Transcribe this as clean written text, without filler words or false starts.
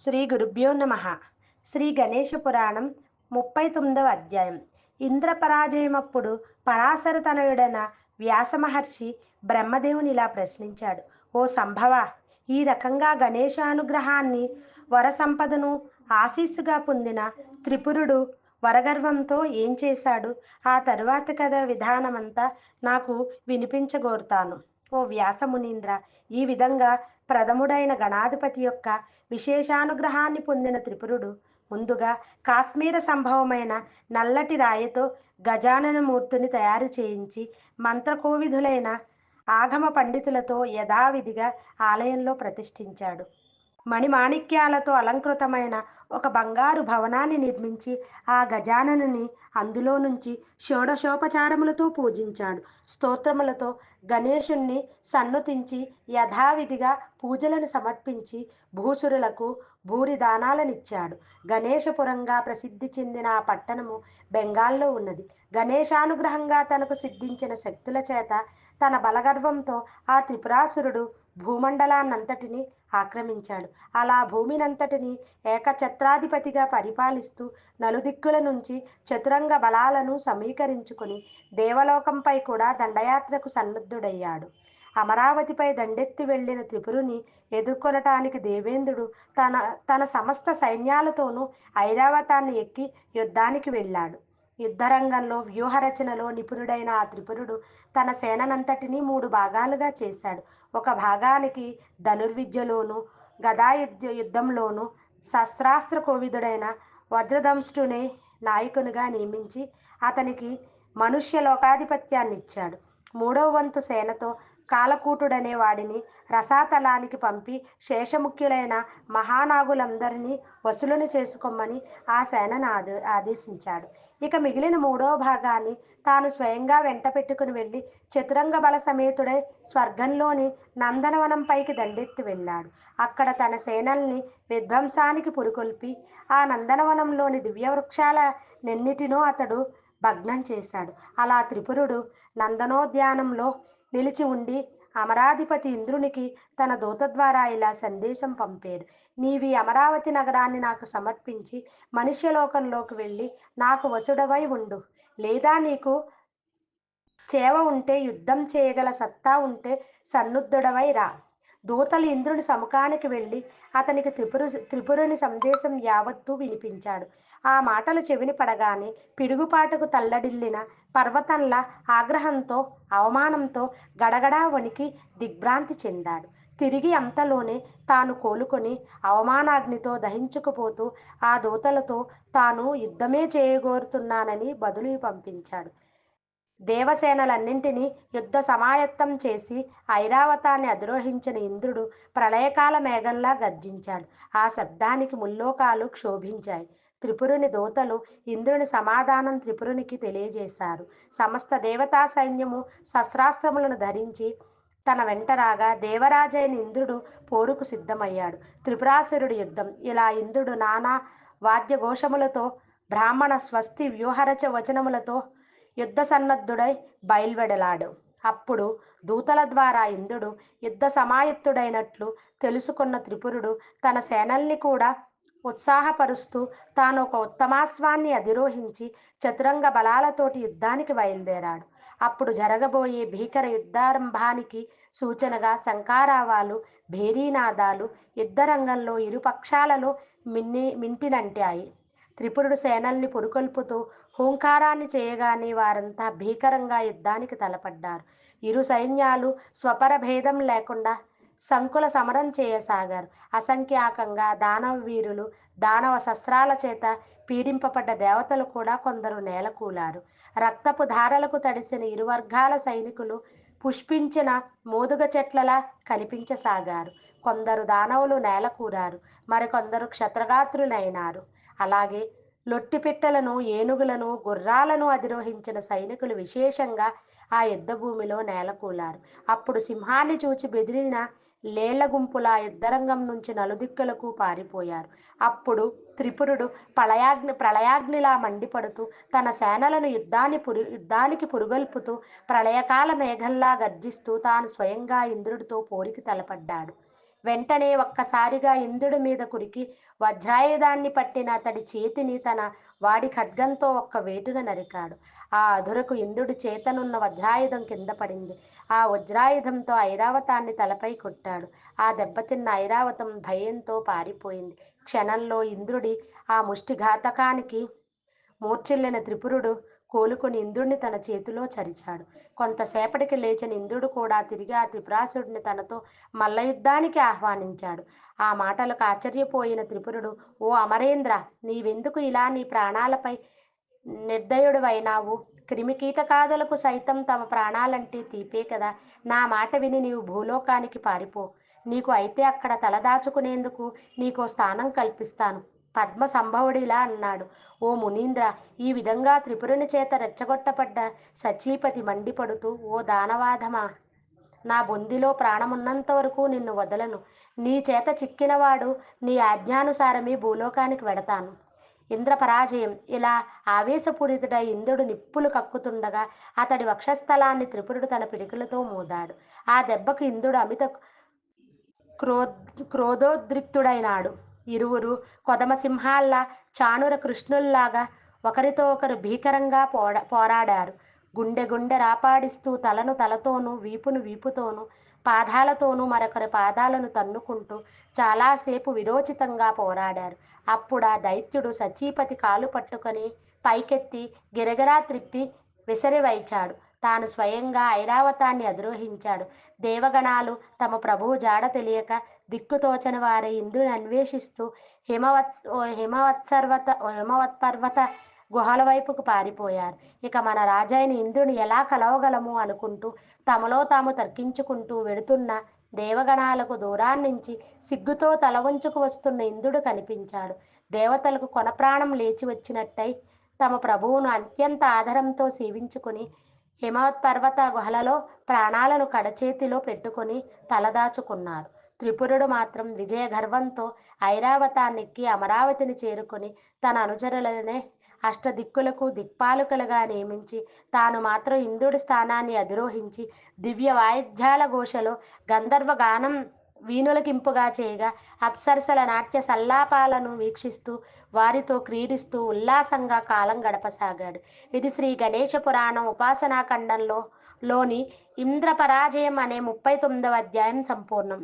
శ్రీ గురుభ్యో నమ. శ్రీ గణేష పురాణం 39వ అధ్యాయం. ఇంద్ర పరాజయమప్పుడు పరాశర తనయుడైన వ్యాస మహర్షి బ్రహ్మదేవుని ఇలా ప్రశ్నించాడు: ఓ సంభవ, ఈ రకంగా గణేశానుగ్రహాన్ని వర సంపదను ఆశీస్సుగా పొందిన త్రిపురుడు వరగర్వంతో ఏం చేశాడు? ఆ తరువాత కథ విధానమంతా నాకు వినిపించగోరుతాను. ఓ వ్యాసమునీంద్ర, ఈ విధంగా ప్రథముడైన గణాధిపతి యొక్క విశేషానుగ్రహాన్ని పొందిన త్రిపురుడు ముందుగా కాశ్మీర సంభవమైన నల్లటి రాయితో గజానన మూర్తిని తయారు చేయించి మంత్రకోవిధులైన ఆగమ పండితులతో యథావిధిగా ఆలయంలో ప్రతిష్ఠించాడు. మణిమాణిక్యాలతో అలంకృతమైన ఒక బంగారు భవనాన్ని నిర్మించి ఆ గజాననుని అందులో నుంచి షోడశోపచారములతో పూజించాడు. స్తోత్రములతో గణేశుణ్ణి సన్నుతించి యథావిధిగా పూజలను సమర్పించి భూసురులకు భూరి దానాలనిచ్చాడు. గణేశపురంగా ప్రసిద్ధి చెందిన ఆ పట్టణము బెంగాల్లో ఉన్నది. గణేశానుగ్రహంగా తనకు సిద్ధించిన శక్తుల చేత తన బలగర్వంతో ఆ త్రిపురాసురుడు భూమండలాన్నంతటిని ఆక్రమించాడు. అలా భూమినంతటిని ఏకఛత్రాధిపతిగా పరిపాలిస్తూ నలుదిక్కుల నుంచి చతురంగ బలాలను సమీకరించుకుని దేవలోకంపై కూడా దండయాత్రకు సన్నద్ధుడయ్యాడు. అమరావతిపై దండెత్తి వెళ్లిన త్రిపురుని ఎదుర్కొనటానికి దేవేంద్రుడు తన తన సమస్త సైన్యాలతోనూ ఐరావతాన్ని ఎక్కి యుద్ధానికి వెళ్ళాడు. యుద్ధరంగంలో వ్యూహరచనలో నిపుణుడైన ఆ త్రిపురుడు తన సేననంతటినీ 3 భాగాలుగా చేశాడు. ఒక భాగానికి ధనుర్విద్యలోను యుద్ధంలోనూ శస్త్రాస్త్ర కోవిదుడైన వజ్రదంష్టుని నాయకునిగా నియమించి అతనికి మనుష్య లోకాధిపత్యాన్ని ఇచ్చాడు. 3వ వంతు సేనతో కాలకూటుడనే వాడిని రసాతలానికి పంపి శేషముఖ్యులైన మహానాగులందరినీ వసూలుని చేసుకోమని ఆ సేనను ఆదేశించాడు. ఇక మిగిలిన 3వ భాగాన్ని తాను స్వయంగా వెంట పెట్టుకుని వెళ్ళి చతురంగ బల సమేతుడై స్వర్గంలోని నందనవనంపైకి దండెత్తి వెళ్ళాడు. అక్కడ తన సేనల్ని విధ్వంసానికి పురికొల్పి ఆ నందనవనంలోని దివ్యవృక్షాల నెన్నిటినో అతడు భగ్నం చేశాడు. అలా త్రిపురుడు నందనోద్యానంలో నిలిచి ఉండి అమరాధిపతి ఇంద్రునికి తన దూత ద్వారా ఇలా సందేశం పంపాడు: నీవి అమరావతి నగరాన్ని నాకు సమర్పించి మనుష్యలోకంలోకి వెళ్ళి నాకు వసుడవై ఉండు. లేదా నీకు చేవ ఉంటే, యుద్ధం చేయగల సత్తా ఉంటే సన్నుద్ధుడవై రా. దూతలు ఇంద్రుని సముఖానికి వెళ్ళి అతనికి త్రిపురుని సందేశం యావత్తూ వినిపించాడు. ఆ మాటలు చెవిని పడగానే పిడుగుపాటుకు తల్లడిల్లిన పర్వతంలా ఆగ్రహంతో అవమానంతో గడగడా వణికి దిగ్భ్రాంతి చెందాడు. తిరిగి అంతలోనే తాను కోలుకొని అవమానాగ్నితో దహించుకుపోతూ ఆ దూతలతో తాను యుద్ధమే చేయగోరుతున్నానని బదులు పంపించాడు. దేవసేనలన్నింటినీ యుద్ధ సమాయత్తం చేసి ఐరావతాన్ని అధిరోహించిన ఇంద్రుడు ప్రళయకాల మేఘంలా గర్జించాడు. ఆ శబ్దానికి ముల్లోకాలు క్షోభించాయి. త్రిపురుని దూతలు ఇంద్రుని సమాధానం త్రిపురునికి తెలియజేశారు. సమస్త దేవతా సైన్యము శస్త్రాస్త్రములను ధరించి తన వెంట రాగా దేవరాజైన ఇంద్రుడు పోరుకు సిద్ధమయ్యాడు. త్రిపురాసురుడి యుద్ధం. ఇలా ఇంద్రుడు నానా వాద్యఘోషములతో బ్రాహ్మణ స్వస్తి వ్యూహరచ వచనములతో యుద్ధ సన్నద్ధుడై బయల్వెడలాడు. అప్పుడు దూతల ద్వారా ఇంద్రుడు యుద్ధ సమాయుక్తుడైనట్లు తెలుసుకున్న త్రిపురుడు తన సేనల్ని కూడా ఉత్సాహపరుస్తూ తాను ఒక ఉత్తమాశ్వాన్ని అధిరోహించి చతురంగ బలాలతోటి యుద్ధానికి బయలుదేరాడు. అప్పుడు జరగబోయే భీకర యుద్ధారంభానికి సూచనగా శంఖారావాలు, భేరీనాదాలు యుద్ధరంగంలో ఇరు పక్షాలలో మింటినంటాయి. త్రిపురుడు సేనల్ని పురుకొల్పుతూ హూంకారాన్ని చేయగానే వారంతా భీకరంగా యుద్ధానికి తలపడ్డారు. ఇరు సైన్యాలు స్వపర భేదం లేకుండా సంకుల సమరం చేయసాగారు. అసంఖ్యాకంగా దానవ వీరులు, దానవ శస్త్రాల చేత పీడింపబడ్డ దేవతలు కూడా కొందరు నేలకూలారు. రక్తపు ధారలకు తడిసిన ఇరు వర్గాల సైనికులు పుష్పించిన మోదుగ చెట్లలా కనిపించసాగారు. కొందరు దానవులు నేలకూరారు, మరికొందరు క్షత్రగాత్రులైనారు. అలాగే లొట్టిపిట్టలను, ఏనుగులను, గుర్రాలను అధిరోహించిన సైనికులు విశేషంగా ఆ యుద్ధ భూమిలో నేలకూలారు. అప్పుడు సింహాన్ని చూచి బెదిరిన లేళ్ల గుంపులా యుద్ధరంగం నుంచి నలుదిక్కులకు పారిపోయారు. అప్పుడు త్రిపురుడు ప్రళయాగ్నిలా మండిపడుతూ తన సేనలను యుద్ధానికి పురుగొల్పుతూ ప్రళయకాల మేఘంలా గర్జిస్తూ తాను స్వయంగా ఇంద్రుడితో పోరికి తలపడ్డాడు. వెంటనే ఒక్కసారిగా ఇంద్రుడి మీద కురికి వజ్రాయుధాన్ని పట్టిన అతడి చేతిని తన వాడి ఖడ్గంతో ఒక్క వేటున నరికాడు. ఆ అధురకు ఇంద్రుడి చేతనున్న వజ్రాయుధం కింద పడింది. ఆ వజ్రాయుధంతో ఐరావతాన్ని తలపై కొట్టాడు. ఆ దెబ్బతిన్న ఐరావతం భయంతో పారిపోయింది. క్షణంలో ఇంద్రుడి ఆ ముష్టిఘాతకానికి మూర్ఛిల్లిన త్రిపురుడు కోలుకొని ఇంద్రుడిని తన చేతిలో చరిచాడు. కొంతసేపటికి లేచిన ఇంద్రుడు కూడా తిరిగి ఆ త్రిపురాసుడిని తనతో మల్లయుద్ధానికి ఆహ్వానించాడు. ఆ మాటలకు ఆశ్చర్యపోయిన త్రిపురుడు, ఓ అమరేంద్ర, నీవెందుకు ఇలా నీ ప్రాణాలపై నిర్దయుడివైనావు? క్రిమికీటకాదులకు సైతం తమ ప్రాణాలంటే తీపే కదా. నా మాట విని నీవు భూలోకానికి పారిపో. నీకు అయితే అక్కడ తలదాచుకునేందుకు నీకో స్థానం కల్పిస్తాను. పద్మ సంభవుడిలా అన్నాడు. ఓ మునీంద్ర, ఈ విధంగా త్రిపురుని చేత రెచ్చగొట్టపడ్డ సచీపతి మండిపడుతూ, ఓ దానవాధమా, నా బొందిలో ప్రాణమున్నంత వరకు నిన్ను వదలను. నీ చేత చిక్కినవాడు నీ ఆజ్ఞానుసారమే భూలోకానికి వెడతాను. ఇంద్ర పరాజయం. ఇలా ఆవేశపూరితుడై ఇంద్రుడు నిప్పులు కక్కుతుండగా అతడి వక్షస్థలాన్ని త్రిపురుడు తన పిడికిలతో మోదాడు. ఆ దెబ్బకు ఇంద్రుడు అమిత క్రో క్రోధోద్రిక్తుడైనాడు. ఇరువురు కొదమసింహాల్లా, చాణుర కృష్ణుల్లాగా ఒకరితో ఒకరు భీకరంగా పోరాడారు. గుండె గుండె రాపాడిస్తూ తలను తలతోనూ, వీపును వీపుతోనూ, పాదాలతోనూ మరొకరి పాదాలను తన్నుకుంటూ చాలాసేపు విరోచితంగా పోరాడారు. అప్పుడా దైత్యుడు సచీపతి కాలు పట్టుకొని పైకెత్తి గిరగిరా త్రిప్పి విసిరివైచాడు. తాను స్వయంగా ఐరావతాన్ని అధిరోహించాడు. దేవగణాలు తమ ప్రభువు జాడ తెలియక దిక్కుతోచని వారై ఇంద్రుని అన్వేషిస్తూ హిమవత్పర్వత గుహల వైపుకు పారిపోయారు. ఇక మన రాజైన ఇంద్రుని ఎలా కలవగలము అనుకుంటూ తమలో తాము తర్కించుకుంటూ వెడుతున్న దేవగణాలకు దూరాన్నించి సిగ్గుతో తల వంచుకు వస్తున్న ఇంద్రుడు కనిపించాడు. దేవతలకు కొనప్రాణం లేచి వచ్చినట్టై తమ ప్రభువును అత్యంత ఆదరంతో సేవించుకుని హిమవత్పర్వత గుహలలో ప్రాణాలను కడచేతిలో పెట్టుకుని తలదాచుకున్నారు. త్రిపురుడు మాత్రం విజయ గర్వంతో ఐరావతాన్నెక్కి అమరావతిని చేరుకొని తన అనుచరులనే అష్టదిక్కులకు దిక్పాలకులుగా నియమించి తాను మాత్రం ఇంద్రుడి స్థానాన్ని అధిరోహించి దివ్య వాయిద్యాల ఘోషలో గంధర్వ గానం వీణులకింపుగా చేయగా అప్సరసల నాట్య సల్లాపాలను వీక్షిస్తూ వారితో క్రీడిస్తూ ఉల్లాసంగా కాలం గడపసాగాడు. ఇది శ్రీ గణేష పురాణం ఉపాసనా ఖండంలో లోని ఇంద్ర పరాజయం అనే 39వ అధ్యాయం సంపూర్ణం.